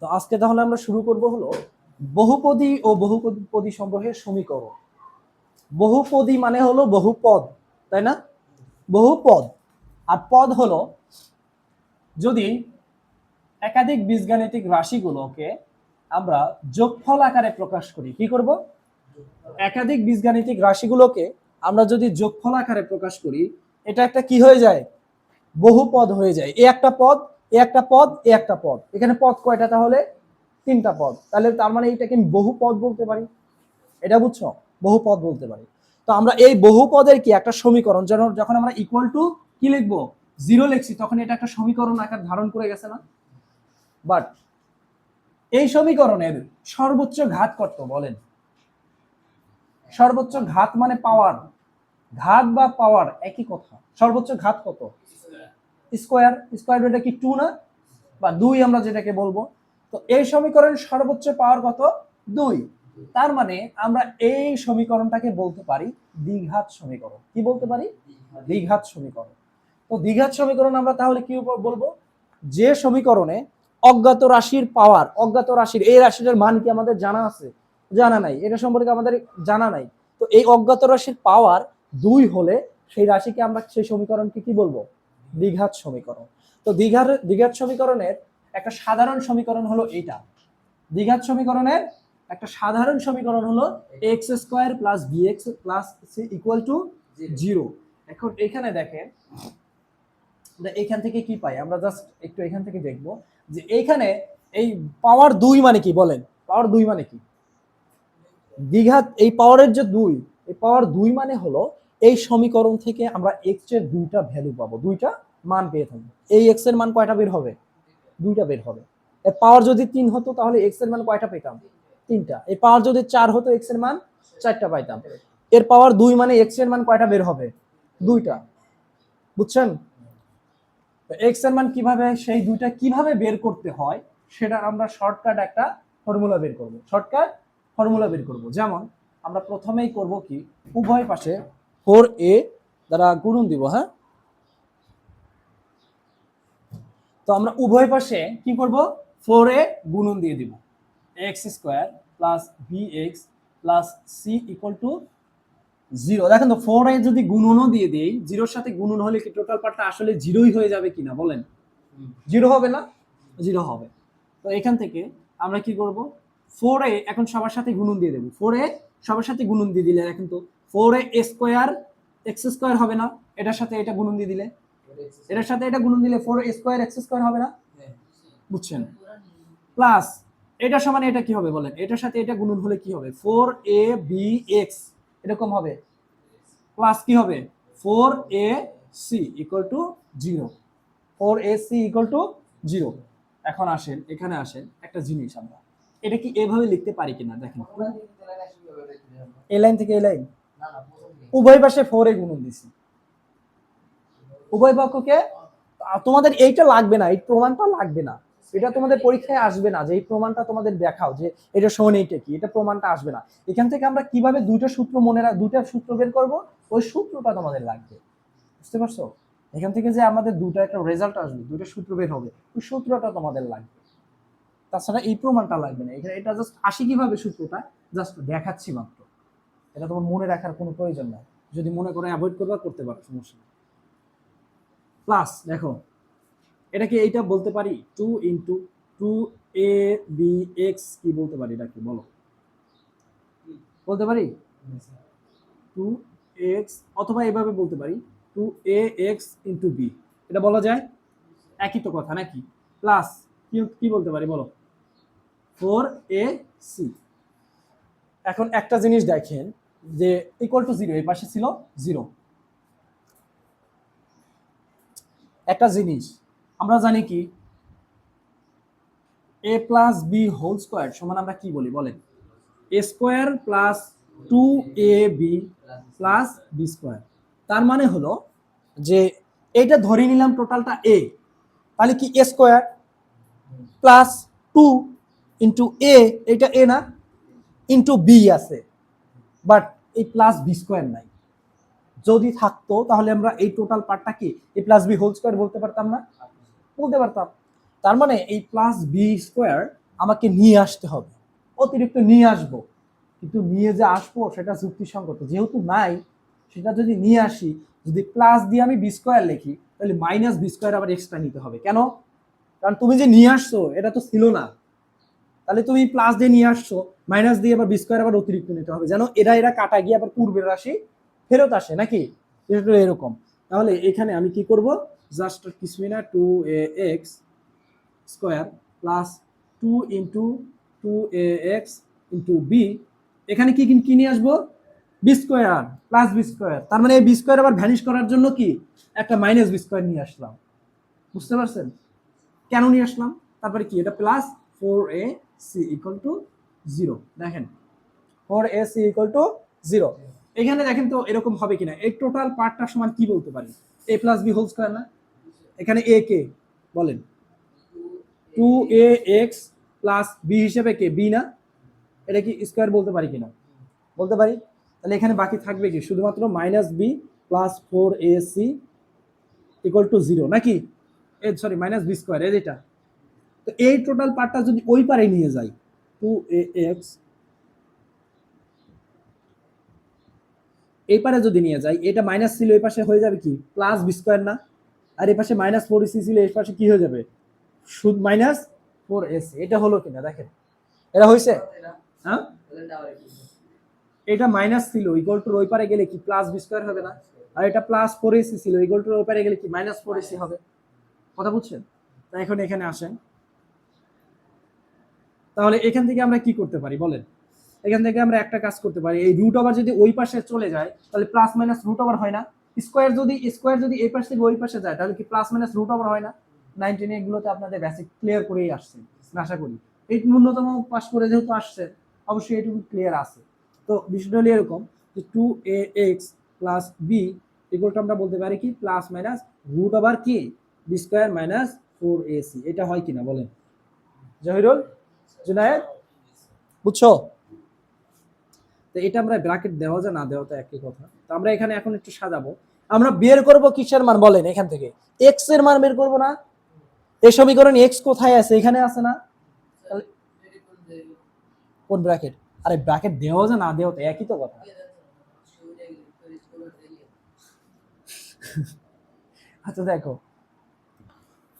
তো আজকে তাহলে আমরা শুরু করব হলো বহুপদী ও বহুপদী সংগ্রহের সমীকরণ। বহুপদী মানে হলো বহুপদ, তাই না? বহুপদ আর পদ হলো যদি একাধিক বীজগাণিতিক রাশিগুলোকে আমরা যোগফল আকারে প্রকাশ করি। কি করব? একাধিক বীজগাণিতিক রাশিগুলোকে আমরা যদি যোগফল আকারে প্রকাশ করি, এটা একটা কি হয়ে যায়? বহুপদ হয়ে যায়। এ একটা পদ, এ একটা পদ, এ একটা পদ। এখানে পদ কয়টা? তাহলে তিনটা পদ। তাহলে তার মানে এটাকে আমি বহুপদ বলতে পারি। এটা বুঝছো? বহুপদ বলতে পারি। তো আমরা এই বহুপদের কি একটা সমীকরণ, যেন যখন আমরা ইকুয়াল টু কি লিখবো, জিরো লিখছি, তখন এটা একটা সমীকরণ আকার ধারণ করে গেছে না? বাট এই সমীকরণের সর্বোচ্চ ঘাত কত বলেন? সর্বোচ্চ ঘাত মানে পাওয়ার। ঘাত বা পাওয়ার একই কথা। সর্বোচ্চ ঘাত কত? স্কোয়ার। স্কোয়ার এটা কি 2 না? বা 2 আমরা যেটাকে বলবো। তো এই সমীকরণের সর্বোচ্চ পাওয়ার কত? 2। তার মানে আমরা এই সমীকরণটাকে বলতে পারি দ্বিঘাত সমীকরণ। কি বলতে পারি? দ্বিঘাত সমীকরণ। তো দ্বিঘাত সমীকরণ আমরা তাহলে কি বলবো? যে সমীকরণে অজ্ঞাত রাশির পাওয়ার, অজ্ঞাত রাশির এই রাশিটার মান কি আমাদের জানা আছে? জানা নাই। এটা সম্পর্কে আমাদের জানা নাই। তো এই অজ্ঞাত রাশির পাওয়ার 2 হলে সেই রাশিকে আমরা, সেই সমীকরণকে কি বলবো? দ্বিঘাত সমীকরণ। তো দ্বিঘাত সমীকরণের একটা সাধারণ সমীকরণ হলো এইটা। দ্বিঘাত সমীকরণের একটা সাধারণ সমীকরণ হলো x square plus bx plus c equal to 0। এখন এখানে দেখেন, এখান থেকে কি পাই আমরা? জাস্ট একটু এখান থেকে দেখব যে এইখানে এই পাওয়ার 2 মানে কি বলেন? পাওয়ার 2 মানে কি? দ্বিঘাত এই পাওয়ারের যে 2, এই পাওয়ার 2 মানে হলো এই সমীকরণ থেকে আমরা x এর দুইটা ভ্যালু পাবো, দুইটা মান পেয়ে থাকবো। এই x এর মান কয়টা বের হবে? দুইটা বের হবে। এর পাওয়ার যদি 3 হতো তাহলে x এর মান কয়টা পেতাম? তিনটা। এর পাওয়ার যদি 4 হতো x এর মান 4টা পাইতাম। এর পাওয়ার 2 মানে x এর মান কয়টা বের হবে? দুইটা। বুঝছেন? x এর মান কিভাবে, সেই দুইটা কিভাবে বের করতে হয় সেটা আমরা শর্টকাট একটা ফর্মুলা বের করব। শর্টকাট ফর্মুলা বের করব। যেমন আমরা প্রথমেই করব কি, উভয় পাশে 4a দ্বারা গুণন দিব। হ্যাঁ, তো আমরা উভয় পাশে কি করব? 4a গুণন দিয়ে দিব। x square plus bx plus c equal to 0। দেখেন তো 4a যদি গুণনও দিয়ে দেই, 0-র সাথে গুণন হলে কি টোটাল পার্টটা আসলে 0ই হয়ে যাবে কিনা বলেন? 0 হবে না? 0 হবে। তো এখান থেকে আমরা কি করব? 4a এখন সবার সাথে গুণন দিয়ে দেব। 4a সবার সাথে গুণন দিয়ে দিলে এখন তো 4a স্কয়ার x স্কয়ার হবে না? এটার সাথে এটা গুণন দিয়ে দিলে, এটার সাথে এটা গুণন দিলে 4a স্কয়ার x স্কয়ার হবে না? বুঝছেন? প্লাস এটা সমান এটা কি হবে বলেন? এটার সাথে এটা গুণন হলে কি হবে? 4abx এরকম হবে। প্লাস কি হবে? 4ac equal to 0। 4ac equal to 0। এখন আসেন, এখানে আসেন একটা জিনিস, আমরা এটা কি এভাবে লিখতে পারি কিনা দেখেন। এই লাইন থেকে এই লাইন, উভয় পাশে 4a গুণন দিছি, উভয় পক্ষকে। তোমাদের এইটা লাগবে না, এই প্রমাণটা লাগবে না। এটা তোমাদের পরীক্ষায় আসবে না যে এই প্রমাণটা তোমাদের দেখাও যে এটা সমান এইটা কি, এটা প্রমাণটা আসবে না। এখান থেকে আমরা কিভাবে দুইটা সূত্র দুইটা সূত্র বের করব, ওই সূত্রটা তোমাদের লাগবে। বুঝতে পারছো? এখান থেকে যে আমাদের দুটো একটা রেজাল্ট আসবে, দুটো সূত্র বের হবে, ওই সূত্রটা তোমাদের লাগবে। তাছাড়া এই প্রমাণটা লাগবে না। এখানে এটা জাস্ট আসি কিভাবে সূত্রটা, জাস্ট দেখাচ্ছি মাত্র। এটা তোমার মনে রাখার কোনো প্রয়োজন নাই। যদি মনে করে অ্যাভয়েড করবা, করতে পারো, সমস্যা নেই। প্লাস দেখো, এটা কি এইটা বলতে পারি 2 ইন্টু 2abx, কি বলতে পারি এটা কি বলো? বলতে পারি 2x, অথবা এভাবে বলতে পারি 2ax ইন্টু b। এটা বলা যায়? একই তো কথা নাকি? প্লাস কি বলতে পারি বলো? 4ac। এখন একটা জিনিস দেখেন যে ইকুয়াল টু 0 এই পাশে ছিল 0। একটা জিনিস আমরা জানি কি, a plus B whole square সমান আমরা কি বলি বলেন? a square plus 2ab plus B square. তার মানে হলো যে এইটা ধরে নিলাম টোটালটা a, তাহলে কি a square plus 2 into a, এটা a না, ইন্টু b আছে, বাট এই প্লাস বি স্কোয়ার নাই। যদি থাকতো তাহলে আমরা এই টোটাল পার্টটা কি a plus B whole square বলতে পারতাম না? বলতে পারতাম। তার মানে এই প্লাস বি স্কোয়ার আমাকে নিয়ে আসতে হবে, অতিরিক্ত নিয়ে আসবো, কিন্তু নিয়ে যে আসবো সেটা যুক্তিসঙ্গত, যেহেতু নাই সেটা যদি নিয়ে আসি, যদি প্লাস দিয়ে আমি বি স্কোয়ার লিখি তাহলে মাইনাস বি স্কোয়ার আবার এক্সট্রা নিতে হবে। কেন? কারণ তুমি যে নিয়ে আসছো এটা তো ছিল না, তাহলে তুমি প্লাস দিয়ে নিয়ে আসছো, মাইনাস দিয়ে আবার বি স্কোয়ার আবার অতিরিক্ত নিতে হবে, যেন এরা এরা কাটা গিয়ে আবার পূর্বের রাশি ফেরত আসে নাকি, এটা এরকম। তাহলে এখানে আমি কি করব, জাস্ট কিছুই না, 2ax square plus 2 × 2ax × b, এখানে কি কি নিয়ে আসবো, B square plus B square, তার মানে এই বি স্কোয়ার আবার ভ্যানিশ করার জন্য কি একটা মাইনাস বি স্কোয়ার নিয়ে আসলাম। বুঝতে পারছেন কেন নিয়ে আসলাম? তারপরে কি, এটা প্লাস 4ac = 0। দেখেন 4ac = 0। এখানে দেখেন তো এরকম হবে কিনা, এই টোটাল পার্টটা সমান কি বলতে পারি, a + b হোল স্কয়ার না, এখানে a কে বলেন 2ax + b হিসেবে কে b না, এটা কি স্কয়ার বলতে পারি কিনা, বলতে পারি। তাহলে এখানে বাকি থাকবে কি শুধুমাত্র -b + 4ac = 0 নাকি, সরি -b স্কয়ার এটা। তো এই টোটাল পার্টটা যদি ওই পারে নিয়ে যাই, 2ax এই পারে যদি নিয়ে যাই, এটা মাইনাস ছিল এই পাশে হয়ে যাবে কি প্লাস বি স্কয়ার না, আর এই পাশে -4ac ছিল এই পাশে কি হয়ে যাবে শুধু -4ac। এটা হলো কিনা দেখেন, এটা হইছে, হ্যাঁ এটা মাইনাস ছিল ইকুয়াল টু ওই পারে গেলে কি প্লাস বি স্কয়ার হবে না, আর এটা +4ac ছিল ইকুয়াল টু ওই পারে গেলে কি -4ac হবে। কথা বুঝছেন? তাই এখন এখানে আসেন, তাহলে এখান থেকে আমরা কি করতে পারি বলেন, এখান থেকে আমরা একটা কাজ করতে পারি, এই রুট ওভার যদি ওই পাশে চলে যায় তাহলে প্লাস মাইনাস রুট ওভার হয় না, স্কোয়ার যদি এই পাশ থেকে ওই পাশে যায় তাহলে কি প্লাস মাইনাস রুট ওভার হয় না। 19 এগুলোতে আপনাদের বেসিক ক্লিয়ার করেই আসছে আশা করি, এই ন্যূনতম পাস করে যেহেতু আসছে অবশ্যই এটুকু ক্লিয়ার আছে। তো বিষয়টা হলো এরকম যে 2ax + b = আমরা বলতে পারি কি প্লাস মাইনাস রুট ওভার কি বি স্কোয়ার -4ac, এটা হয় কিনা বলেন জহিরুল, জুনায়েদ, বুঝছো? তো এটা আমরা ব্র্যাকেট দেওয়া যায় না দেওয়া তো একই কথা। তো আমরা এখানে এখন একটু সাজাবো, আমরা বের করব কিসের মান বলেন, এখান থেকে x এর মান বের করব না, এই সমীকরণ x কোথায় আছে, এখানে আছে না, কোন ব্র্যাকেট, আরে ব্র্যাকেট দেওয়া যায় না দেওয়া তো একই তো কথা। আচ্ছা দেখো,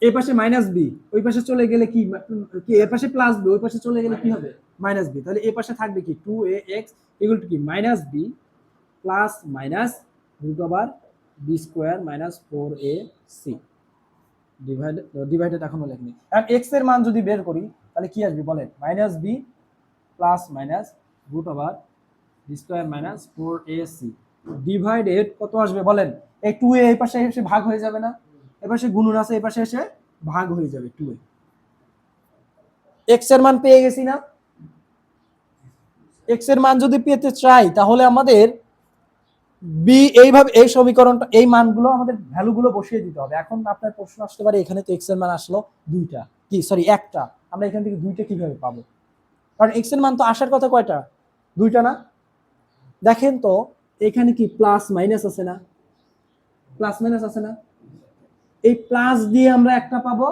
এই পাশে -b ওই পাশে চলে গেলে কি কি, এর পাশে +b ওই পাশে চলে গেলে কি হবে -b, তাহলে এই পাশে থাকবে কি 2ax = কি -b plus minus root over B square -4ac divided এখনো লেখনি। আর এক্স এর মান যদি বের করি তাহলে কি আসবে বলেন, -b plus minus root over B square -4ac divided কত আসবে বলেন, এই 2a এই পাশে এসে ভাগ হয়ে যাবে না, এই পাশে গুণন আছে এই পাশে এসে ভাগ হয়ে যাবে 2a। এক্স এর মান পেয়ে গেছি না, এক্স এর মান যদি পেতে চাই তাহলে আমাদের বি এইভাবে এই সমীকরণটা এই মানগুলো আমাদের ভ্যালুগুলো বসিয়ে দিতে হবে। এখন আপনার প্রশ্ন আসতে পারে এখানে তো এক্স এর মান আসলো দুইটা, কি সরি একটা, আমরা এখান থেকে দুইটা কিভাবে পাবো, কারণ এক্স এর মান তো আসার কথা কয়টা, দুইটা না। দেখেন তো এখানে কি প্লাস মাইনাস আছে না, প্লাস মাইনাস আছে না, এই প্লাস দিয়ে আমরা একটা পাবো,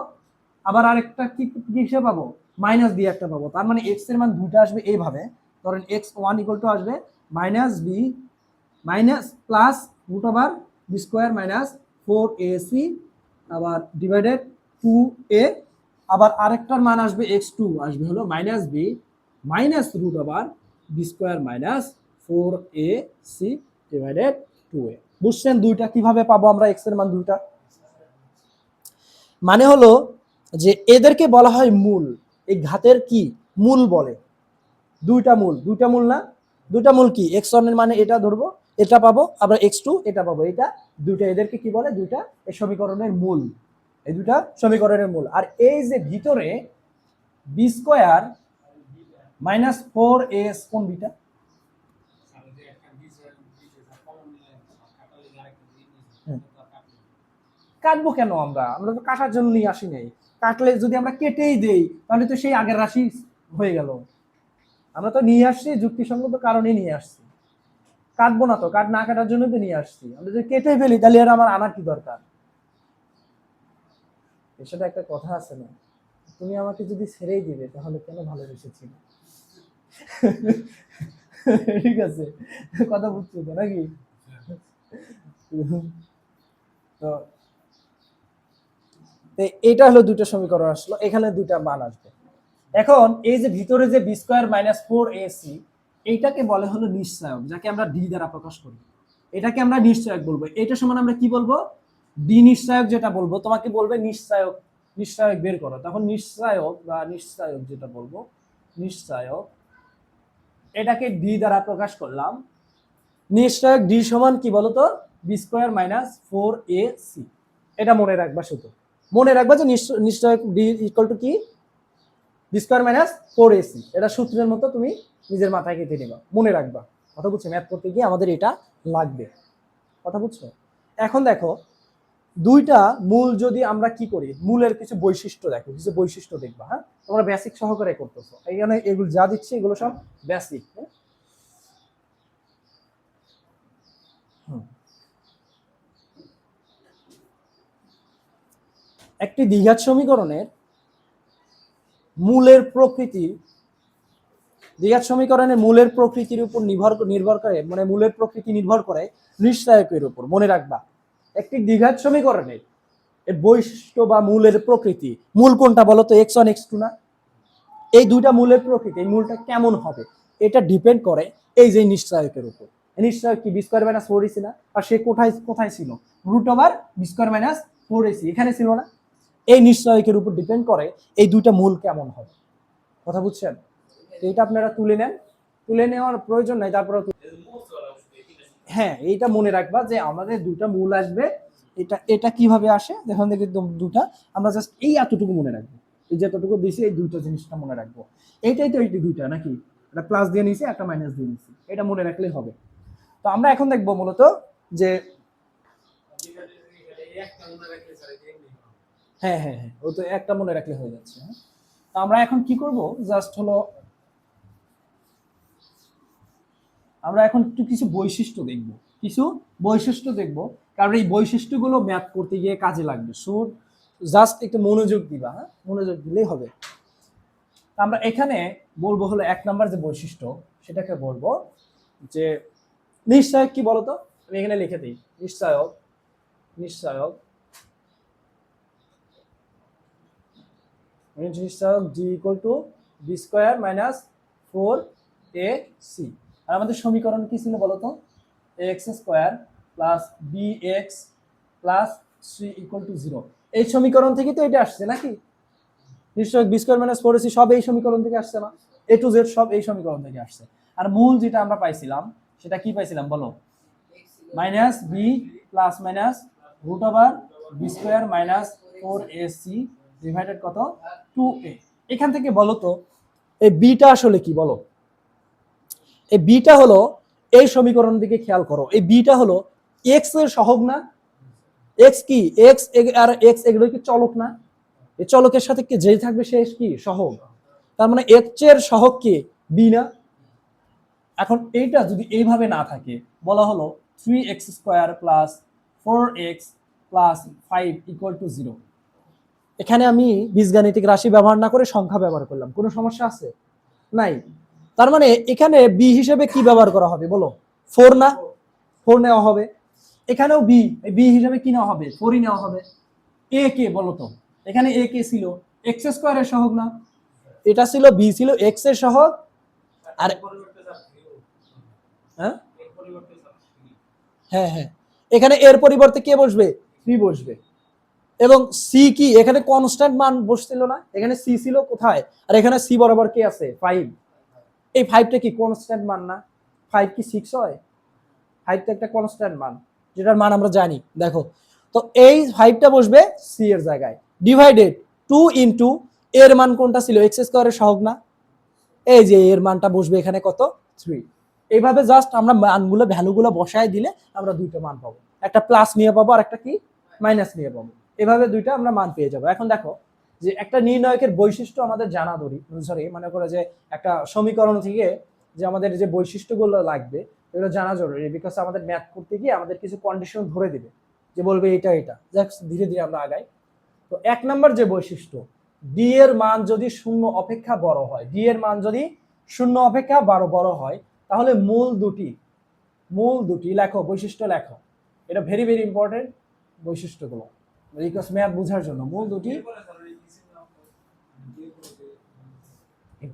আবার আরেকটা কি হিসেবে পাবো মাইনাস দিয়ে একটা পাবো, তার মানে এক্স এর মান দুইটা আসবে এইভাবে, ধরেন x1 = আসবে -b minus plus root over B square -4ac আবার ডিভাইডেড 2a, আবার আরেকটার মান আসবে x2 আসবে হলো -b minus root over B square -4ac divided 2a। বুঝছেন দুইটা কিভাবে পাবো আমরা x এর মান দুইটা, মানে হলো যে এদেরকে বলা হয় মূল, এই ঘাতের কি মূল বলে, দুইটা মূল না, দুইটা মূল কি x1 এর মানে এটা ধরবো এটা পাবো, আবার x2 এটা পাবো, এটা দুইটা এদেরকে কি বলে, দুইটা এই সমীকরণের মূল, এই দুইটা সমীকরণের মূল। আর এই যে ভিতরে বি স্কোয়ার -4ac কোন বিটা, কাটবো কেন, আমরা আমরা তো কাটার জন্য নিয়ে আসি নাই, কাটলে যদি আমরা কেটেই দেই তাহলে তো সেই আগের রাশি হয়ে গেল, আমরা তো নিয়ে আসছি যুক্তিসঙ্গত কারণে নিয়ে আসছি, কাটবো না তো, কাট না কাটার জন্য তো নিয়ে আসছি, আমরা যদি কেটে ফেলি তাহলে আর আমার আনার কি দরকার, এর সাথে একটা কথা আছে না, তুমি আমাকে যদি ছেড়েই দিবে তাহলে কেন ভালোবেসেছিলে? ঠিক আছে, কথা বুঝছো তো নাকি? তো এটা হলো দুইটা সমীকরণ আসলো, এখানে দুইটা মান আসবে। এখন এই যে ভিতরে যে B square minus four A C, এইটাকে বলে হলো নিশ্চয়ক, যাকে আমরা ডি দ্বারা প্রকাশ করি। এটাকে আমরা নিশ্চয়ক বলবো। এটা সমান আমরা কি বলবো? ডি নিশ্চয়ক যেটা বলবো, তোমাকে বলবে নিশ্চয়ক, নিশ্চয়ক বের করো, তখন নিশ্চয়ক বা নিশ্চয়ক যেটা বলবো, নিশ্চয়ক, এটাকে ডি দ্বারা প্রকাশ করলাম। নিশ্চয়ক ডি সমান কি বলতো? B square minus four A C. এটা মনে রাখবা, শুধু মনে রাখবা যে নিশ্চয়ক ডি ইকুয়াল টু কি? B square minus four A C. এটা সূত্রের মতো তুমি নিজের মাথায় কেটে নেবা, মনে রাখবা। কথা বুঝছো? ম্যাথ করতে গিয়ে আমাদের এটা লাগবে। কথা বুঝছো? এখন দেখো, দুইটা মূল যদি আমরা কি করি, মূলের কিছু বৈশিষ্ট্য দেখো, কিছু বৈশিষ্ট্য দেখবা। হ্যাঁ, তোমরা বেসিক সহকারে করতেছো, এইখানে এগুলো যা দিচ্ছি এগুলো সব বেসিক। একটি দ্বিঘাত সমীকরণের মূলের প্রকৃতি, দ্বিঘাত সমীকরণের মূলের প্রকৃতির উপর নির্ভর করে, মানে মূলের প্রকৃতি নির্ভর করে নিশ্চয়কের উপর। মনে রাখবা, একটি দ্বিঘাত সমীকরণের বৈশিষ্ট্য বা মূলের প্রকৃতি, মূল কোনটা বলো তো? এক্স ওয়ান এক্স টু না? এই দুইটা মূলের প্রকৃতি, এই মূলটা কেমন হবে, এটা ডিপেন্ড করে এই যে নিশ্চয়কের উপর। নিশ্চয়ক কি? B square minus four AC না? আর সে কোথায় কোথায় ছিল? Root over B square minus four AC, এখানে ছিল না? এই নিশ্চয়কের উপর ডিপেন্ড করে এই দুইটা মূল কেমন হবে। কথা বুঝছেন? এইটা আপনারা তুলে নেন, তুলে নেওয়ার প্রয়োজন নাই, তারপরে হ্যাঁ এইটা মনে রাখবা যে আমাদের দুইটা মূল আসবে। এটা এটা কিভাবে আসে দেখুন, দেখি দুটা আমরা জাস্ট এই এতটুকু মনে রাখবো, এই যতটুকু দিয়েছি এই দুইটা জিনিসটা মনে রাখবো। এইটাই তো এই দুইটা নাকি? একটা প্লাস দিয়ে নিয়েছি, একটা মাইনাস দিয়ে নিয়েছি, এটা মনে রাখলেই হবে। তো আমরা এখন দেখবো মূলত যে হ্যাঁ হ্যাঁ হ্যাঁ, ও তো একটা মনে রাখলে হয়ে যাচ্ছে। হ্যাঁ, তো আমরা এখন কি করব, জাস্ট হলো আমরা এখন একটু কিছু বৈশিষ্ট্য দেখব, কিছু বৈশিষ্ট্য দেখব, কারণ এই বৈশিষ্ট্যগুলো ম্যাপ করতে গিয়ে কাজে লাগবে। সো জাস্ট একটু মনোযোগ দিবা, হ্যাঁ মনোযোগ দিলেই হবে। আমরা এখানে বলবো হলো এক নাম্বার যে বৈশিষ্ট্য, সেটাকে বলবো যে নিশ্চয়ক কি বলতো? আমি এখানে লিখে দিই, নিশ্চয়ক, নিশ্চয়ক, নিশ্চয়ক G equal to B square minus four A C. আর আমাদের সমীকরণ কি ছিল বলতো? X square plus B X plus C equal to zero. এই সমীকরণ থেকে তো এটা আসছে নাকি? নিশ্চয়ই B square minus four AC সব এই সমীকরণ থেকে আসছে না? এ টু জেড সব এই সমীকরণ থেকে আসছে। আর মূল যেটা আমরা পাইছিলাম সেটা কি পাইছিলাম বলো? Minus B plus minus root over B square minus four A C divided কত? Two A. এখান থেকে বলো তো এই বিটা আসলে কি বলো? এই বিটা হলো, এই সমীকরণ দিকে খেয়াল করো, এই বিটা হলো এক্স এর সহগ না? এক্স কি? এক্স আর এক্স এগুলো কি চলক না? এই চলকের সাথে কি যে থাকবে সে কি? সহগ। তার মানে এক্স এর সহগ কি? বি না? এখন এইটা যদি এইভাবে না থাকে, বলা হলো three x square plus four x plus five equal to zero. এখানে আমি বীজগাণিতিক রাশি ব্যবহার না করে সংখ্যা ব্যবহার করলাম, কোনো সমস্যা আছে? নাই। তার মানে এখানে বি হিসেবে কি ব্যবহার করা হবে বলো? ফোর না? ফোর নেওয়া হবে। এখানেও বি, বি হিসেবে কি নেওয়া হবে? ফোরই নেওয়া হবে। এ কে বলো তো? এখানে এ কে ছিল এক্স স্কোয়ারের সহগ না? এটা ছিল বি ছিল এক্স এর সহগ। আর হ্যাঁ হ্যাঁ হ্যাঁ, এখানে এর পরিবর্তে কে বসবে? থ্রি বসবে। এবং সি কি? এখানে কনস্ট্যান্ট মান বসছিল না? এখানে সি ছিল কোথায়? আর এখানে সি বরাবর কে আছে? ফাইভ। এই ফাইভটা কি কনস্ট্যান্ট মান না? ফাইভ কি সিক্স হয়? ফাইভ তো একটা কনস্ট্যান্ট মান, যেটার মান আমরা জানি। দেখো তো এই ফাইভটা বসবে সি এর জায়গায়, ডিভাইডেড টু ইন্টু এর মান কোনটা ছিল? এক্স স্কোয়ারের সহগ না? এই যে এর মানটা বসবে এখানে কত? থ্রি। এইভাবে জাস্ট আমরা মানগুলো ভ্যালুগুলো বসায় দিলে আমরা দুইটা মান পাবো, একটা প্লাস নিয়ে পাবো আর একটা কি মাইনাস নিয়ে পাবো। এভাবে দুইটা আমরা মান পেয়ে যাবো। এখন দেখো যে একটা নির্ণায়কের বৈশিষ্ট্য আমাদের জানা সরি মনে করে যে একটা সমীকরণ থেকে যে আমাদের যে বৈশিষ্ট্যগুলো লাগবে এগুলো জানা জরুরি, বিকজ আমাদের ম্যাথ করতে গিয়ে আমাদের কিছু কন্ডিশন ধরে দিবে যে বলবে এটা এটা। যাক ধীরে ধীরে আমরা আগাই। তো এক নাম্বার যে বৈশিষ্ট্য, ডি এর মান যদি শূন্য অপেক্ষা বড় হয়, ডি এর মান যদি শূন্য অপেক্ষা বড় হয়, তাহলে মূল দুটি লেখো, বৈশিষ্ট্য লেখো। এটা ভেরি ভেরি ইম্পর্টেন্ট বৈশিষ্ট্যগুলো রিকোয়েস্ট ম্যাথ বোঝার জন্য। মূল দুটি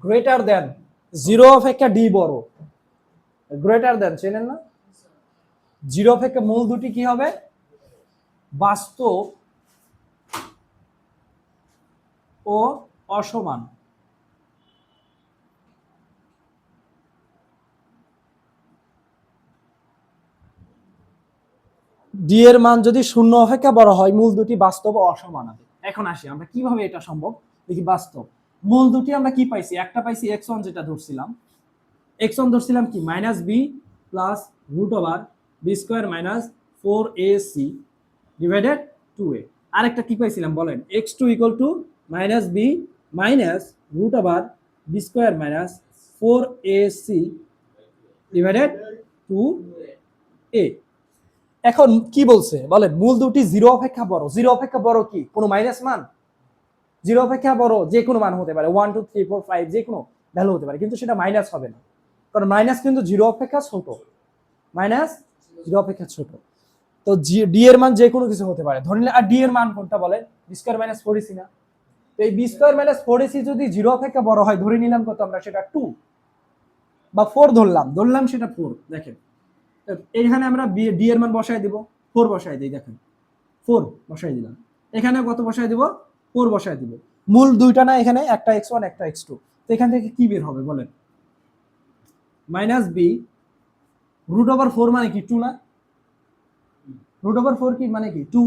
গ্রেটার দেন, জিরো অপেক্ষা ডি বড়, গ্রেটার দেন চেনেন না? জিরো অপেক্ষা মূল দুটি কি হবে? বাস্তব ও অসমান। ডি এর মান যদি শূন্য অপেক্ষা বড় হয়, মূল দুটি বাস্তব ও অসমান হবে। এখন আসি আমরা কিভাবে এটা সম্ভব দেখি। বাস্তব মূল দুটি আমরা কি পাইছি? একটা পাইছি x1 যেটা ধরছিলাম, x1 ধরছিলাম কি minus B plus root over B square minus 4ac divided 2a। আরেকটা কি পাইছিলাম বলেন? x2 equal to minus B minus root over B square minus 4ac divided 2a। এখন কি বলছে বলেন? মূল দুটি জিরো অপেক্ষা বড়। জিরো অপেক্ষা বড় কি কোনো মাইনাস মান? জিরো অপেক্ষা বড় যে কোনো মান হতে পারে, 1 2 3 4 5 যে কোনো ভ্যালু হতে পারে, কিন্তু সেটা মাইনাস হবে না, কারণ মাইনাস কিন্তু জিরো অপেক্ষা ছোট। মাইনাস জিরো অপেক্ষা ছোট। তো ডি এর মান যে কোনো কিছু হতে পারে ধরে নিলে। আর ডি এর মান কোনটা বলেন? বি স্কোয়ার মাইনাস 4ac না? তো এই বি স্কোয়ার মাইনাস 4ac যদি জিরো অপেক্ষা বড় হয়, ধরে নিলাম কত আমরা? সেটা 2 বা 4 ধরলাম সেটা 4। দেখেন এখানে আমরা ডি এর মান বসাই দিব, 4 বসাই দিই। দেখেন 4 বসাই দিলাম, এখানে কত বসাই দিব? 4 বসাই দিব। মূল দুইটা না এখানে, একটা x1 একটা x2। তো এখান থেকে কি বের হবে বলেন? মাইনাস বি রুট ওভার 4 মানে কি 2 না? রুট ওভার 4 কি মানে কি 2।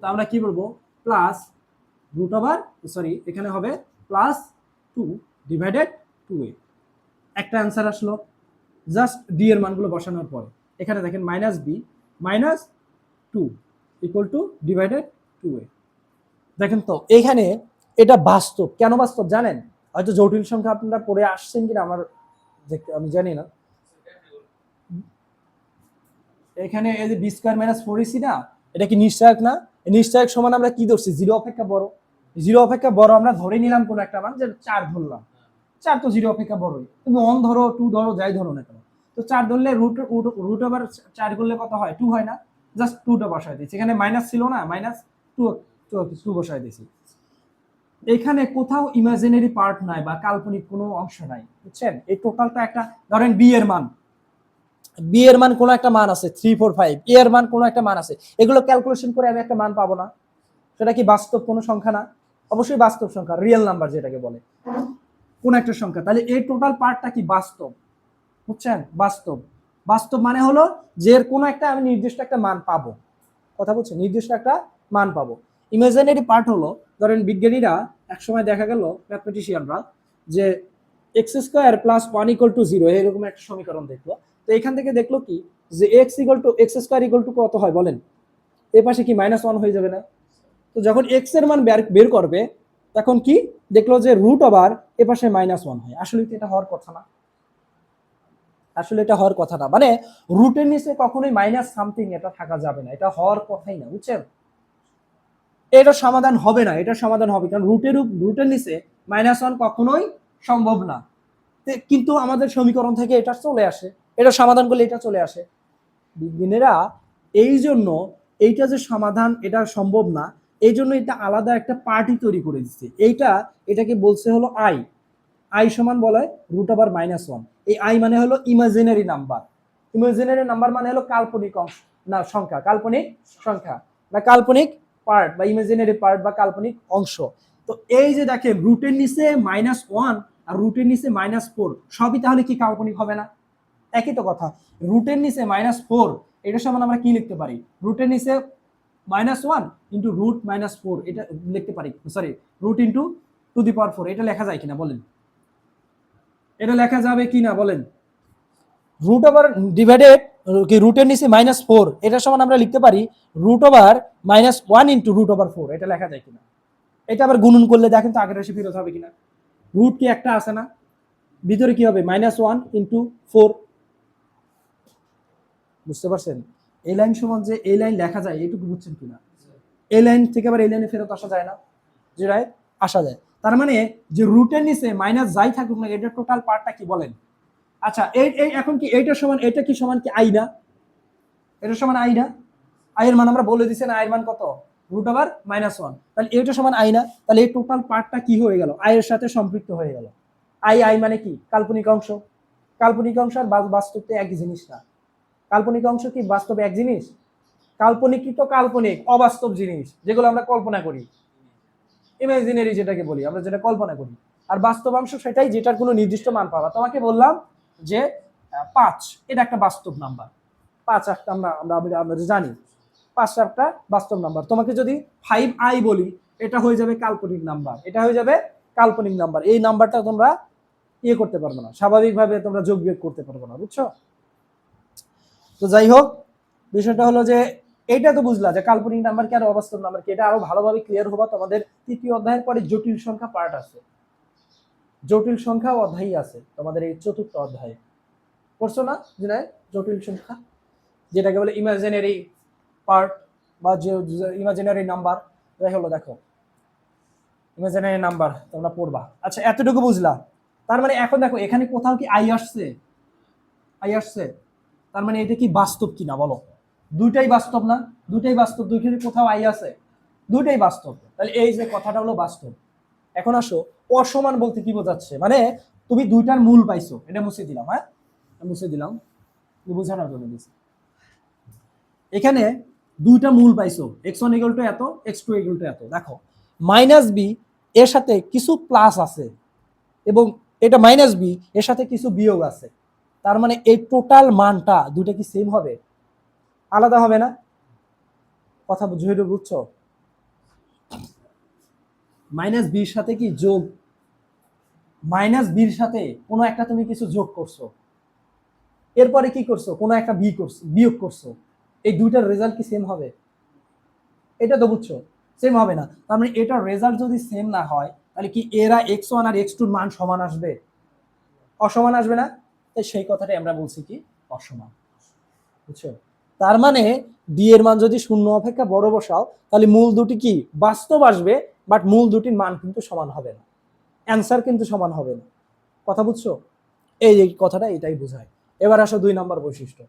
তো আমরা কি বলবো? প্লাস রুট ওভার, সরি এখানে হবে প্লাস 2 ডিভাইডেড 2a। একটা অ্যান্সার আসলো জাস্ট ডি এর মানগুলো বসানোর পরে। এখানে দেখেন minus B minus 2 equal to divided 2a। দেখেন তো এখানে এটা বাস্তব। কেন বাস্তব জানেন? হয়তো জটিল সংখ্যা আপনারা পড়ে আসছেন কিনা আমার আমি জানি না। এখানে এই যে বি স্কোয়ার মাইনাস 4ac না, এটা কি নিশ্চয়ক না? নিশ্চয়ক সমান আমরা কি ধরছি? জিরো অপেক্ষা বড়। জিরো অপেক্ষা বড় আমরা ধরে নিলাম কোন একটা মান, যে 4 ধরলাম। 4 তো জিরো অপেক্ষা বড়ই, তুমি 1 ধরো 2 ধরো যাই ধরো না কেন। তো 4 ধরলে রুট ওভার 4 করলে কত হয়? 2 হয় না? জাস্ট 2টা বসাই দিয়েছি। এখানে মাইনাস ছিল না, মাইনাস 2 বসাই দিয়েছি। এখানে কোথাও ইমাজিনারি পার্ট নাই বা কাল্পনিক কোনো অংশ নাই, বুঝছেন? এই টোটালটা একটা ধরেন বি এর মান, বি এর মান কোনো একটা মান আছে 3 4 5, এ এর মান কোনো একটা মান আছে, এগুলো ক্যালকুলেশন করে আমি একটা মান পাবো না? সেটা কি বাস্তব কোনো সংখ্যা না? অবশ্যই বাস্তব সংখ্যা, রিয়েল নাম্বার যেটাকে বলে কোন একটা সংখ্যা। তাহলে এই টোটাল পার্টটা কি বাস্তব, বুঝছেন? বাস্তব। বাস্তব মানে হলো যে এর কোনো একটা আমি নির্দিষ্ট একটা মান পাবো। কথা বলছেন? নির্দিষ্ট একটা মান পাবো। ইমাজিনারি পার্ট হলো ধরেন বিজ্ঞানীরা একসময় দেখা গেল, ম্যাথমেটিশিয়ানরা, যে x square plus 1 equal to 0 এরকম একটা সমীকরণ দেখলো। তো এখান থেকে দেখলো কি যে এক্স স্কোয়ার ইকুয়াল টু কত হয় বলেন? এ পাশে কি -1 হয়ে যাবে না? তো যখন এক্স এর মান বের করবে, তখন কি দেখলো যে রুট ওভার এ পাশে -1 হয়। আসলে কি এটা হওয়ার কথা না? আসলে এটা হওয়ার কথা না। মানে রুটের নিচে কখনোই মাইনাস সামথিং এটা থাকা যাবে না, এটা হওয়ার কথাই না, বুঝছেন? এটা সমাধান হবে না, এটা সমাধান হবে কারণ রুটের নিচে -1 কখনোই সম্ভব না। কিন্তু আমাদের সমীকরণ থেকে এটা চলে আসে, এটা সমাধান করলে এটা চলে আসে। বিজ্ঞানীরা এই জন্য এইটা যে সমাধান এটা সম্ভব না, এই জন্য এটা আলাদা একটা পার্টি তৈরি করে দিচ্ছে। এটাকে বলছে হলো আই সমান বলে রুট ওভার -1। এই আই মানে হলো ইমাজিনারি নাম্বার। ইমাজিনারি নাম্বার মানে হলো কাল্পনিক অংশ না, সংখ্যা, কাল্পনিক সংখ্যা বা কাল্পনিক পার্ট বা ইমাজিনারি পার্ট বা কাল্পনিক অংশ। তো এই যে দেখেন রুটের নিচে -1 আর রুটের নিচে -4 সবই তাহলে কি কাল্পনিক হবে না? একই তো কথা। রুটের নিচে -4 এটার সমান আমরা কি লিখতে পারি? রুটের নিচে -1 ইন্টু রুট -4 এটা লিখতে পারি, sorry root into to the power 4। এটা লেখা যায় কিনা বলেন? এটা লেখা যাবে কিনা বলেন? রুট ওভার ডিভাইডেড কি রুটের নিচে -4 এটার সমান আমরা লিখতে পারি root over -1 into root over 4। এটা লেখা যায় কিনা? এটা আবার গুণন করলে দেখেন তো আগের রাশি ফেরত হবে কিনা। রুট কি একটা আছে না, ভিতরে কি হবে? -1 ইন্টু 4। বুঝতে পারছেন? এই লাইন সমান যে এই লাইন লেখা যায়, এইটুকু বুঝছেন কিনা? এই লাইন থেকে আবার এই লাইনে ফেরত আসা যায় না? যে রাইট আসা যায়। তার মানে যে রুটের নিচে মাইনাস যাই থাকুক না, এটা টোটাল পার্টটা কি বলেন? আচ্ছা এই এই এখন কি এইটার সমান, এটা কি সমান কি আই না? এটা সমান আই না? আই এর মান আমরা বলে দিছি না, আই এর মান কত? √(-1), তাহলে এটা সমান আই না? তাহলে এই টোটাল পার্টটা কি হয়ে গেল? আই এর সাথে সম্পৃক্ত হয়ে গেল। আই আই মানে কি? কাল্পনিক অংশ। কাল্পনিক অংশ আর বাস্তব তো এক জিনিস না। কাল্পনিক অংশ কি বাস্তবে এক জিনিস? কাল্পনিক কি তো কাল্পনিক অবাস্তব জিনিস যেগুলো আমরা কল্পনা করি, ইমাজিনারি যেটাকে বলি আমরা, যেটা কল্পনা করি। আর বাস্তবাংশ সেটাই যেটার কোনো নির্দিষ্ট মান পাবা। তোমাকে বললাম যে 5 এটা একটা বাস্তব নাম্বার, 5 একটা আমরা জানি 5 একটা বাস্তব নাম্বার। তোমাকে যদি 5i বলি, এটা হয়ে যাবে কাল্পনিক নাম্বার, এটা হয়ে যাবে কাল্পনিক নাম্বার। এই নাম্বারটা তোমরা ইয়ে করতে পারবে না, স্বাভাবিকভাবে তোমরা যোগ বিয়োগ করতে পারবে না, বুঝছো? তো যাই হোক, বিষয়টা হলো যে এইটা তো বুঝলা যে কাল্পনিক নাম্বার কি আর অবাস্তব নাম্বার কি, এটা আরো ভালোভাবে ক্লিয়ার হবা তোমাদের তৃতীয় অধ্যায়ের পরে জটিল সংখ্যা পার্ট আছে, জটিল সংখ্যা অধ্যায় আছে তোমাদের এই চতুর্থ অধ্যায়ে। করছো না যে জটিল সংখ্যা, যেটাকে বলে ইমাজিনারি পার্ট বা যে ইমাজিনারি নাম্বার, যাই হলো দেখো ইমাজিনারি নাম্বার তোমরা পড়বা। আচ্ছা এতটুকু বুঝলা? তার মানে এখন দেখো এখানে কোথাও কি আই আসছে? আই আসছে, তার মানে এটা কি বাস্তব কিনা বলো? দুইটাই বাস্তব না? দুইটাই বাস্তব, দুইখানে কোথাও আই আছে? দুইটাই বাস্তব, তাহলে এই যে কথাটা হলো বাস্তব। এখন আসো অসমান বলতে কি বোঝাচ্ছে, মানে তুমি দুইটার মূল পাইছো, এটা মুছে দিলাম, হ্যাঁ মুছে দিলাম, বোঝানোর জন্য দিচ্ছি। এখানে দুইটা মূল পাইছো, x1 = এত, x2 = এত। দেখো -b এর সাথে কিছু প্লাস আছে এবং এটা -b এর সাথে কিছু বিয়োগ আছে, তার মানে এই টোটাল মানটা দুইটা কি সেম হবে? আলাদা হবে না? কথা বুঝছো? -b এর সাথে কি যোগ, -b এর সাথে কোনো একটা তুমি কিছু যোগ করছো, এরপরে কি করছো? কোনো একটা বিয়োগ করছো, এই দুইটার রেজাল্ট কি সেম হবে? এটা তো বুঝছো, সেম হবে না। তার মানে এটার রেজাল্ট যদি সেম না হয়, তাহলে কি এরা x1 আর x2 এর মান সমান আসবে? অসমান আসবে না? তাই সেই কথাটাই আমরা বলছি কি অসমান, বুঝছো? তার মানে d এর মান যদি 0 অপেক্ষা বড় বসাও, তাহলে মূল দুটি কি বাস্তব আসবে, বাট মূল দুটির মান কিন্তু সমান হবে না, অ্যান্সার কিন্তু সমান হবে না। কথা বুঝছো? এই যে কথাটা এটাই বোঝায়। এবার আসো 2 নম্বর বৈশিষ্ট্য।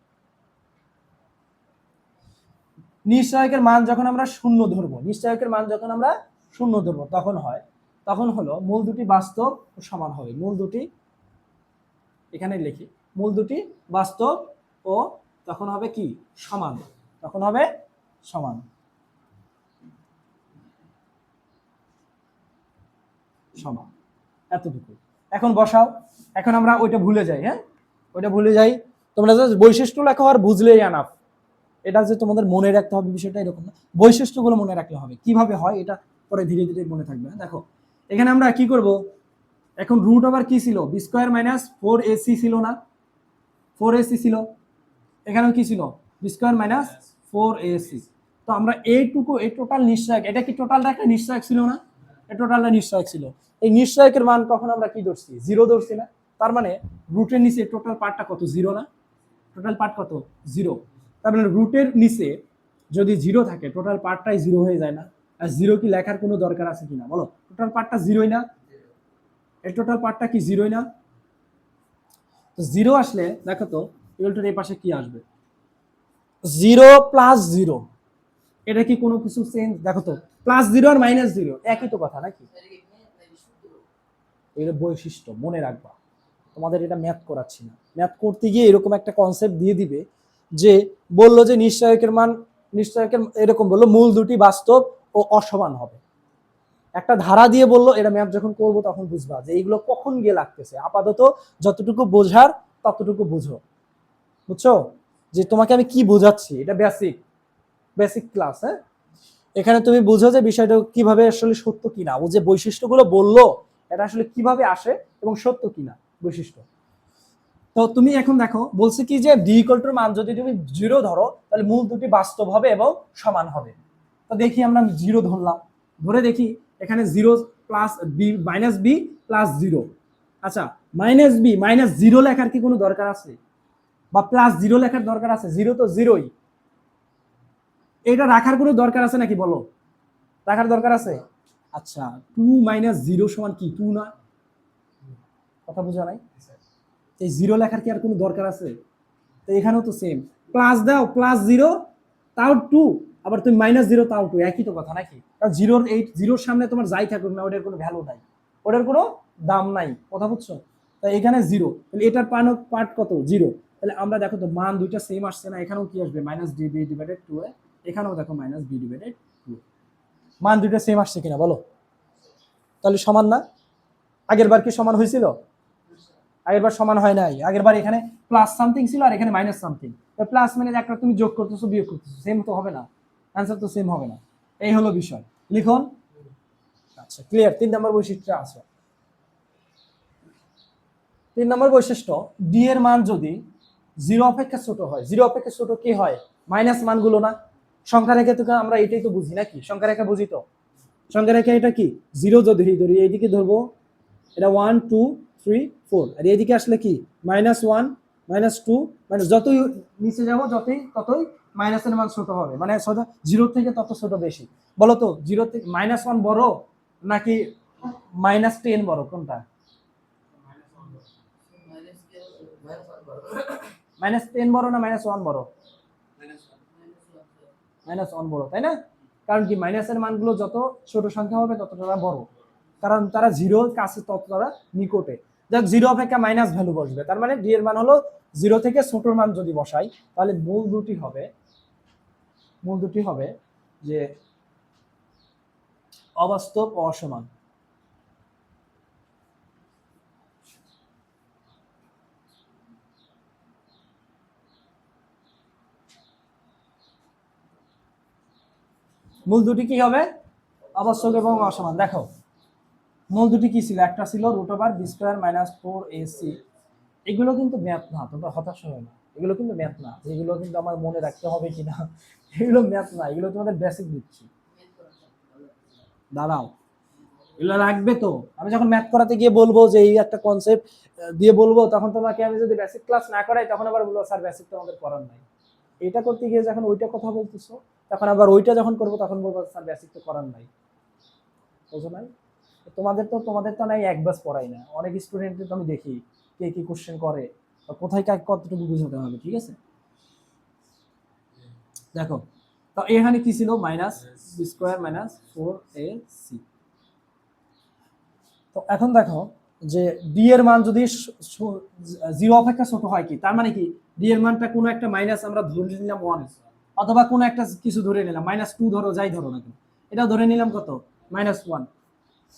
নিশ্চয়কের মান যখন আমরা শূন্য ধরবো, নিশ্চয়কের মান যখন আমরা শূন্য ধরবো তখন হলো মূল দুটি বাস্তব ও সমান হবে। মূল দুটি এখানে লিখি, মূল দুটি বাস্তব ও তখন হবে কি সমান, তখন হবে সমান, সমান, এতটুকু। এখন বসাও, এখন আমরা ওইটা ভুলে যাই, হ্যাঁ ওইটা ভুলে যাই, তোমরা জাস্ট বৈশিষ্ট্য লেখো আর বুঝলেই আনাফ। এটা যে তোমাদের মনে রাখতে হবে বিষয়টা এরকম না, বৈশিষ্ট্যগুলো মনে রাখলে হবে। কিভাবে হয় এটা পরে ধীরে ধীরে মনে থাকবে। দেখো এখানে আমরা কি করব, এখন রুট ওভার কি ছিল? b² - 4ac ছিল না? 4ac ছিল, এখানেও কি ছিল? b² - 4ac। তো আমরা এইটুকু, এই টোটাল নিশ্চয়ক, এটা কি টোটালটা একটা নিশ্চয়ক ছিল না? এই টোটালটা নিশ্চয়ক ছিল। এই নিশ্চয়কের মান কখন আমরা কি ধরছি? 0 ধরছি না? তার মানে রুটের নিচে টোটাল পার্টটা কত? 0 না? টোটাল পার্ট কত? 0। তার মানে রুটের নিচে যদি 0 থাকে, টোটাল পার্টটাই 0 হয়ে যায় না? আর 0 কি লেখার কোনো দরকার আছে কিনা বলো? টোটাল পার্টটা 0ই না? এই টোটাল পার্টটা কি 0ই না? তো 0 আসলে দেখো তো ইকুয়াল এই পাশে কি আসবে? 0 + 0, এটা কি কোনো কিছু চেঞ্জ? দেখো তো +0 আর -0 একই তো কথা নাকি? এটা বৈশিষ্ট্য মনে রাখবা, তোমাদের এটা ম্যাথ করাচ্ছি না। ম্যাথ করতে গিয়ে এরকম একটা কনসেপ্ট দিয়ে দিবে যে বললো যে নিশ্চয়কের মান, নিশ্চয়কের এরকম বললো মূল দুটি বাস্তব ও অসমান হবে, একটা ধারা দিয়ে বললো, এটা ম্যাথ যখন করবো তখন বুঝবা যে এইগুলো কখন গিয়ে লাগতেছে। আপাতত যতটুকু বোঝার ততটুকু বুঝো, বুঝছো? যে তোমাকে আমি কি বোঝাচ্ছি, এটা বেসিক বেসিক ক্লাস। হ্যাঁ এখানে তুমি বুঝো যে বিষয়টা কিভাবে আসলে সত্য কিনা, ও যে বৈশিষ্ট্যগুলো বললো এটা আসলে কিভাবে আসে এবং সত্য কিনা বৈশিষ্ট্য। তো তুমি এখন দেখো বলছে কি যে d = মান যদি তুমি 0 ধরো, তাহলে মূল দুটি বাস্তব হবে এবং সমান হবে। তো দেখি আমরা 0 ধরলাম, ধরে দেখি এখানে 0 + b -b + 0। আচ্ছা -b -0 লেখার কি কোনো দরকার আছে? বা +0 লেখার দরকার আছে? 0 তো 0ই, এটা রাখার কোনো দরকার আছে নাকি বলো? রাখার দরকার আছে? আচ্ছা 2 মাইনাস 0 সমান কি 2 না? কথা বোঝা নাই? এই 0 লেখার কি আর কোনো দরকার আছে? তো এখানেও তো সেম, প্লাস দাও +0 তাও 2, আবার তুমি -0 তাও 2, একই তো কথা নাকি? কারণ জিরোর সামনে তোমার যাই থাকুক না ওটার কোনো ভ্যালু নাই, ওটার কোনো দাম নাই, কথা বুঝছো? তাই এখানে 0, তাহলে এটার পার্ট কত 0, তাহলে আমরা দেখো তো মান দুইটা সেম আসছে না, এখানেও কি আসবে -db/2, এখানেও দেখো -b/2, মান দুইটা সেম আসছে কিনা বলো? তাহলে সমান না? আগের বার কি সমান হয়েছিল? আগের বার সমান হয় নাই, আগের বার এখানে প্লাস সামথিং ছিল আর এখানে মাইনাস সামথিং, প্লাস মানে একটা তুমি যোগ করতেছো বিয়োগ করতেছো, সেম তো হবে না, অ্যান্সার তো সেম হবে না। এই হলো বিষয়, লিখুন। আচ্ছা ক্লিয়ার। 3 নম্বর বৈশিষ্ট্য আছে। 3 নম্বর বৈশিষ্ট্য, ডি এর মান যদি 0 অপেক্ষা ছোট হয়, 0 অপেক্ষা ছোট কি হয়? মাইনাস মানগুলো না? সংখ্যা রেখা থেকে আমরা এটাই তো বুঝি নাকি? সংখ্যা রেখা বুঝি তো। সংখ্যা রেখা এটা কি 0 যদি ধরি, এইদিকে ধরবো এটা 1 2 3 4, আর এইদিকে আসলে কি -1 -2, মানে যতই নিচে যাবো ততই মাইনাসের মান ছোট হবে, মানে 0 থেকে তত ছোট বেশি। বলো তো 0 থেকে -1 বড় নাকি -10 বড়, কোনটা? -10 বড় না -1 বড়? -1 বড়, তাই না? কারণ কি মাইনাসের মানগুলো যত ছোট সংখ্যা হবে তত তারা বড়, কারণ তারা জিরোর কাছে তত তারা নিকটে। যাক 0 অপেক্ষা মাইনাস ভ্যালু বসবে, তার মানে ডি এর মান হলো 0 থেকে ছোটর মান যদি বসাই তাহলে মূল দুটি হবে যে অবাস্তব ও অসমান। মূল দুটি কি হবে? অবাস্তব এবং অসমান। দেখো মূল দুটি কি ছিল? একটা ছিল √b² - 4ac। এগুলো কিন্তু ম্যাথ না, তোমরা হতাশ হবে না, এগুলো কিন্তু ম্যাথ না, এগুলো কিন্তু আমার মনে রাখতে হবে কিনা এগুলো ম্যাথ না, এগুলো তোমাদের বেসিক দিচ্ছি। দাঁড়াও, এগুলো রাখবে তো। আমি যখন ম্যাথ করাতে গিয়ে বলবো যে এই একটা কনসেপ্ট দিয়ে বলবো, তখন তোমাকে আমি যদি বেসিক ক্লাস না করাই তখন আবার বলবো স্যার বেসিক তো আমাদের করার নাই। এটা করতে গিয়ে যখন ওইটা কথা বলতেছো, তখন আবার ওইটা যখন করবো তখন বলবো স্যার বেসিক তো করার নাই। বুঝো নাই? তোমাদের তো নাই এক ব্যাচ পড়াই না, অনেক স্টুডেন্টদের তো আমি দেখি কে কি কোশ্চেন করে বা কোথায় কাজ কতটুকু বুঝাতে হবে, ঠিক আছে? দেখো তো এখানে কি ছিল -b² - 4ac। তো এখন দেখো যে ডি এর মান যদি 0 অপেক্ষা ছোট হয়, কি তার মানে কি ডি এর মানটা কোনো একটা মাইনাস আমরা ধরে নিলাম 1, অথবা কোনো একটা কিছু ধরে নিলাম -2 ধরো, যাই ধরো না কেন, এটাও ধরে নিলাম কত -1।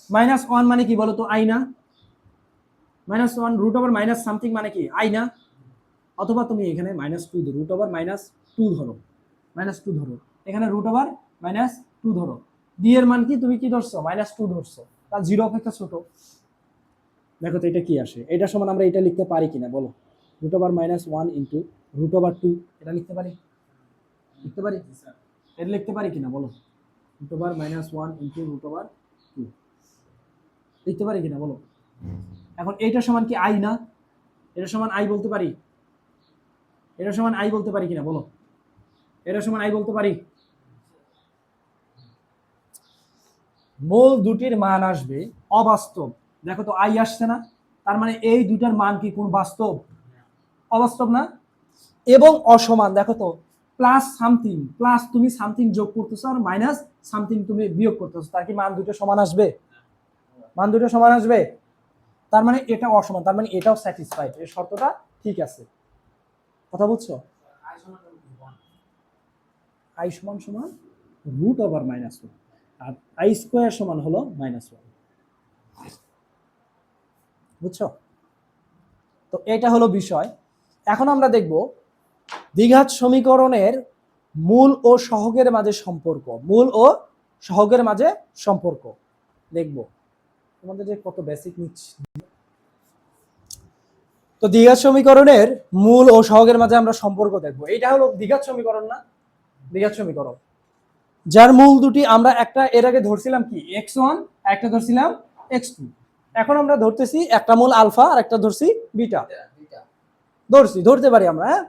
-1 মানে কি বলো তো? আই না? -1 √ওভার মাইনাস সামথিং মানে কি আই না? অথবা তুমি এখানে -2 ধরো, √ওভার -2 ধরো, -2 ধরো, এখানে √ওভার -2 ধরো, ডি এর মান কি তুমি কি ধরছো? -2 ধরছো, তার 0 অপেক্ষা ছোট। দেখো তো এটা কি আসে, এটা সমান আমরা এটা লিখতে পারি কিনা বলো? √1 * √2, এটা লিখতে পারি? এটা লিখতে পারি কিনা বলো? √1 - √2 লিখতে পারি কিনা বলো? এখন এইটা সমান কি আই না? এটা সমান আই বলতে পারি? এটা সমান আই বলতে পারি কিনা বলো? এটা সমান আই বলতে পারি? মূল দুটির মান আসবে অবাস্তব। দেখো তো আই আসছে না, তার মানে এই দুটার মান কি কোন বাস্তব? অবাস্তব না? এবং অসমান। দেখো তো প্লাস সামথিং, প্লাস তুমি সামথিং যোগ করতেছো আর মাইনাস সামথিং তুমি বিয়োগ করতেছো, তার কি মান দুটো সমান আসবে? মান দুটো সমান আসবে, তার মানে এটা অসমান, তার মানে এটাও স্যাটিসফাইড, এই শর্তটা ঠিক আছে। কথা বুঝছো? আই সমান সমান √ওভার -1, আর i² সমান হলো -1। বুঝছো? তো এটা হলো বিষয়। এখন আমরা দেখব দ্বিঘাত সমীকরণের মূল ও সহগের মাঝে সম্পর্ক। মূল ও সহগের মাঝে সম্পর্ক দেখব। তোমাদের যে কত বেসিক নিচ্ছি। তো দ্বিঘাত সমীকরণের মূল ও সহগের মাঝে আমরা সম্পর্ক দেখব। এটা হলো দ্বিঘাত সমীকরণ না? দ্বিঘাত সমীকরণ যার মূল দুটি আমরা একটা এর আগে ধরছিলাম কি x1, একটা ধরছিলাম x2। এখন আমরা ধরতেছি একটা মূল আলফা আর একটা ধরছি বিটা। ধরতে পারি আমরা, হ্যাঁ?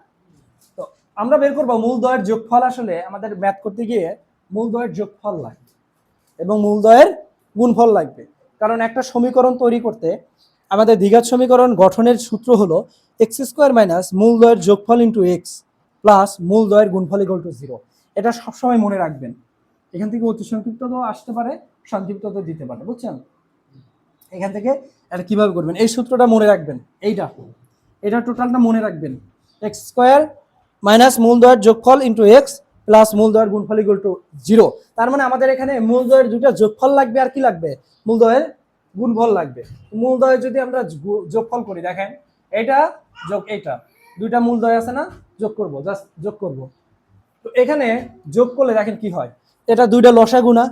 তো আমরা বের করবো মূলদ্বয়ের যোগফল। আসলে আমাদের ম্যাথ করতে গিয়ে মূলদ্বয়ের যোগফল লাগে এবং মূলদ্বয়ের গুণফল লাগবে, কারণ একটা সমীকরণ তৈরি করতে আমাদের দ্বিঘাত সমীকরণ গঠনের সূত্র হলো এক্স স্কোয়ার মাইনাস মূলদ্বয়ের যোগফল ইন্টু এক্স প্লাস মূলদ্বয়ের গুণফল ইকুয়াল টু 0। এটা সবসময় মনে রাখবেন। এখান থেকে অতি সংক্ষিপ্ত তো আসতে পারে, সংক্ষিপ্ত তো দিতে পারে, বুঝছেন? এখান থেকে এটা কিভাবে করবেন, এই সূত্রটা মনে রাখবেন। এটা টোটালটা মনে রাখবেন, এক্স স্কোয়ার মাইনাস মূলদ্বয়ের যোগফল ইন্টু এক্স প্লাস মূলদ্বয়ের গুণফল ইকুয়াল টু 0। তার মানে আমাদের এখানে মূলদ্বয়ের দুটো যোগফল লাগবে আর কি লাগবে, মূলদ্বয়ের গুণফল লাগবে। মূলদ্বয়ের যদি আমরা যোগফল করি, দেখেন এটা যোগ এইটা, দুইটা মূলদ্বয় আছে না, যোগ করব, জাস্ট যোগ করব। তো এখানে যোগ করলে দেখেন কি হয়, এটা দুইটা লসাগু না,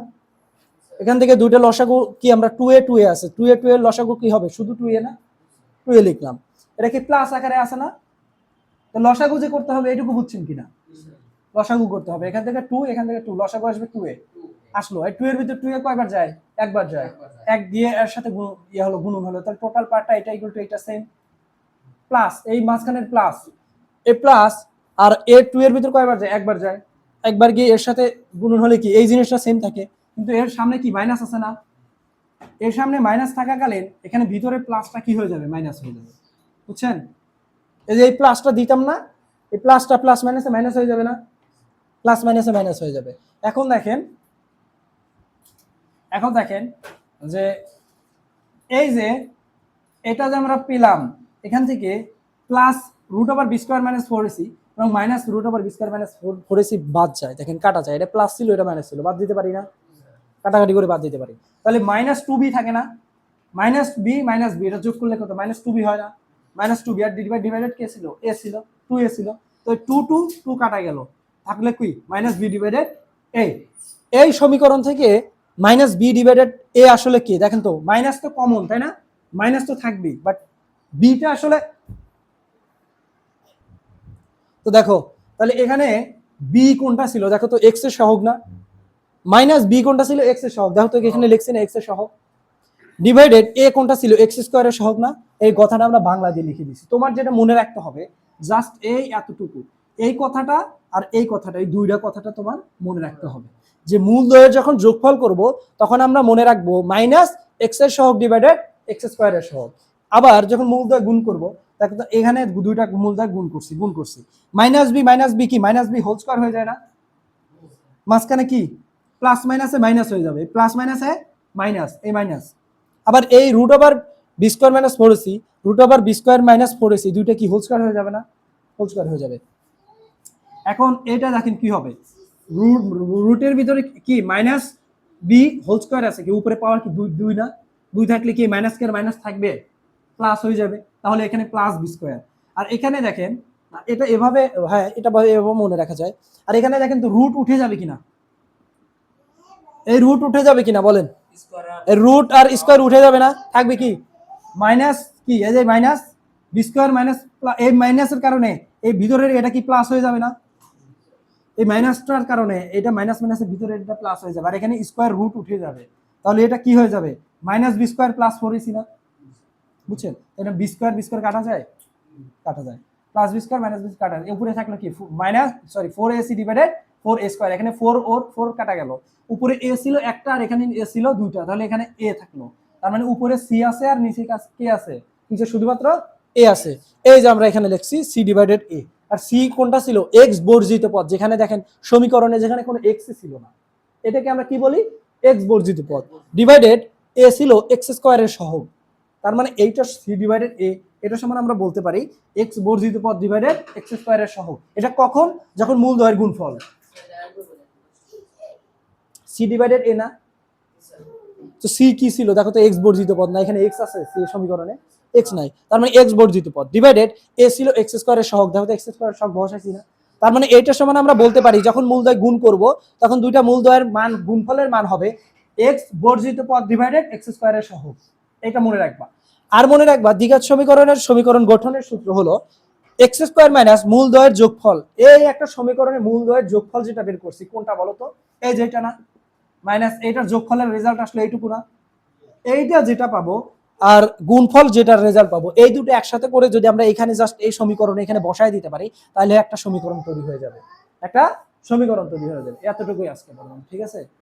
এখান থেকে দুইটা লসাগু কি আমরা 2a 2a আছে, 2a 2 এর লসাগু কি হবে, শুধু 2a না, 2a লিখলাম। এটা কি প্লাস আকারে আছে না, তো লসাগু যে করতে হবে এটুকু বুঝছেন কিনা, লসাগু করতে হবে। এখান থেকে 2, এখান থেকে 2, লসাগু আসবে 2a, আসলো। এই 2 এর ভিতর 2a কয়বার যায়, একবার যায়, এক দিয়ে এর সাথে ইয়ে হলো, গুণন হলো, তাহলে টোটাল পার্টটা এটা ইকুয়াল টু এটা সেম, প্লাস এই মাঝখানের প্লাস, এই প্লাস আর এ 2 এর ভিতর কয়বার যায়, একবার যায়, একবার গিয়ে এর সাথে গুণন হলে কি এই জিনিসটা সেম থাকে, কিন্তু এর সামনে কি মাইনাস আছে না, এর সামনে মাইনাস থাকাকালীন এখানে ভিতরে প্লাসটা কি হয়ে যাবে, মাইনাস হয়ে যাবে, বুঝছেন? এই যে এই প্লাসটা দিতাম না, এই প্লাসটা প্লাস মাইনাসে মাইনাস হয়ে যাবে না, প্লাস মাইনাসে মাইনাস হয়ে যাবে। এখন দেখেন যে এই যে এটা যে আমরা পেলাম এখান থেকে plus root over B square minus 4ac এবং minus root over B square minus 4ac বাদ যায়, দেখেন কাটা যায়, এটা প্লাস ছিল এটা মাইনাস ছিল, বাদ দিতে পারি না, কাটাকাটি করে বাদ দিতে পারি। তাহলে মাইনাস 2b থাকে না, মাইনাস বি এটা যোগ করলে কত, মাইনাস 2b হয় না, মাইনাস 2b আর ডিভাইডেড কে ছিল, a ছিল, 2a ছিল, তো 2 কাটা গেল, থাকলে কি মাইনাস বি ডিভাইডেড a। এই সমীকরণ থেকে মাইনাস বি ডিভাইডেড a আসলে কি, দেখেন তো মাইনাস তো কমন তাই না, মাইনাস তো থাকবেই, বাট বিটা আসলে, তো দেখো তাহলে এখানে বি কোনটা ছিল, দেখো তো এক্স এর সহগ না, মাইনাস বি কোনটা ছিল, এক্স এর সহগ, দেখো তো এখানে লিখছি না এক্স এর সহগ, ডিভাইডেড এ কোনটা ছিল, এক্স স্কোয়ারের সহগ না, এই কথাটা আমরা বাংলা দিয়ে লিখে দিচ্ছি। তোমার যেটা মনে রাখতে হবে জাস্ট এই এতটুকু, এই কথাটা আর এই কথাটা, এই দুইটা কথাটা তোমার মনে রাখতে হবে, যে মূলদ্বয়ের যখন যোগফল করব তখন আমরা মনে রাখবো মাইনাস এক্স এর সহগ ডিভাইডেড এক্স স্কোয়ারের সহগ। আবার যখন মূলদ্বয় গুণ করব, দেখো তো এখানে দুইটা মূলদ্বয় গুণ করছি, মাইনাস বি কি মাইনাস বি হোল স্কোয়ার হয়ে যায় না, মাঝখানে কি প্লাস মাইনাসে মাইনাস হয়ে যাবে, প্লাস মাইনাসে মাইনাস, এই মাইনাস, আবার এই root over B square minus 4ac, root over B square minus 4ac দুইটা কি হোল স্কোয়ার হয়ে যাবে না, হোল স্কোয়ার হয়ে যাবে। এখন এটা দেখেন কি হবে, রুটের ভিতরে কি মাইনাস বি হোল স্কোয়ার আছে, কি উপরে পাওয়ার কি 2 না, 2 থাকলে কি মাইনাস কে মাইনাস থাকবে, প্লাস হয়ে যাবে, তাহলে এখানে প্লাস বি স্কোয়ার। আর এখানে দেখেন এটা এভাবে, হ্যাঁ এটা এভাবে মনে রাখা যায়। আর এখানে দেখেন তো রুট উঠে যাবে কিনা, এই রুট উঠে যাবে কিনা বলেন, রুট আর স্কোয়ার উঠে যাবে না, থাকবে কি মাইনাস, কি এই যে মাইনাস বি স্কোয়ার মাইনাস, এই মাইনাসের কারণে এই ভিতরের এটা কি প্লাস হয়ে যাবে না, এই মাইনাসটার কারণে এটা মাইনাস মাইনাসের ভিতরে এটা প্লাস হয়ে যাবে, আর এখানে স্কোয়ার রুট উঠে যাবে, তাহলে এটা কি হয়ে যাবে, minus B square plus 4ac না, বুঝছেন? এটা বি স্কোয়ার কাটা যায়, plus B square minus B কাটা, উপরে থাকলো কি minus 4ac divided 4a square, এখানে 4 কাটা গেল, উপরে a ছিল একটা আর এখানে a ছিল দুইটা, তাহলে এখানে a থাকলো, তার মানে উপরে c আছে আর নিচে কে আছে, নিচে শুধুমাত্র a আছে। এই যে আমরা এখানে লিখছি c ডিভাইডেড a, আর c কোনটা ছিল, x বর্জিত পদ, যেখানে দেখেন সমীকরণে যেখানে কোনো x ছিল না, এটাকে আমরা কি বলি, x বর্জিত পদ, ডিভাইডেড a ছিল x স্কোয়ারের সহগ, তার মানে এইটা c ডিভাইডেড a, এটা সমান আমরা বলতে পারি x বর্জিত পদ ডিভাইডেড x স্কয়ারের সহগ। এটা কখন, যখন মূলদ্বয়ের গুণফল, c ডিভাইডেড a না, তো c কি ছিল, দেখো তো x বর্জিত পদ না, এখানে x আছে c সমীকরণে, x নাই, তার মানে x বর্জিত পদ ডিভাইডেড a ছিল x স্কয়ারের সহগ, দেখো তো x স্কয়ারের সহগ বসাইছি না, তার মানে এইটার সমান আমরা বলতে পারি যখন মূলদ্বয় গুণ করব তখন দুইটা মূলদ্বয়ের মান, গুণফলের মান হবে x বর্জিত পদ ডিভাইডেড x স্কয়ারের সহগ। এটা মনে রাখবা। আর মনে রাখবা দ্বিঘাত সমীকরণের সমীকরণ গঠনের সূত্র হলো এক্স স্কোয়ার মাইনাস মূলদ্বয়ের যোগফল। এই একটা সমীকরণে মূলদ্বয়ের যোগফল যেটা বের করছি কোনটা বলতো, এই যেটা না, মাইনাস এইটার যোগফলের রেজাল্ট আসলে এইটুকু না, এইটা যেটা পাবো আর গুণফল যেটার রেজাল্ট পাবো, এই দুটো একসাথে করে যদি আমরা এখানে জাস্ট এই সমীকরণে এখানে বসায় দিতে পারি তাহলে একটা সমীকরণ তৈরি হয়ে যাবে, এতটুকুই আজকে বললাম, ঠিক আছে।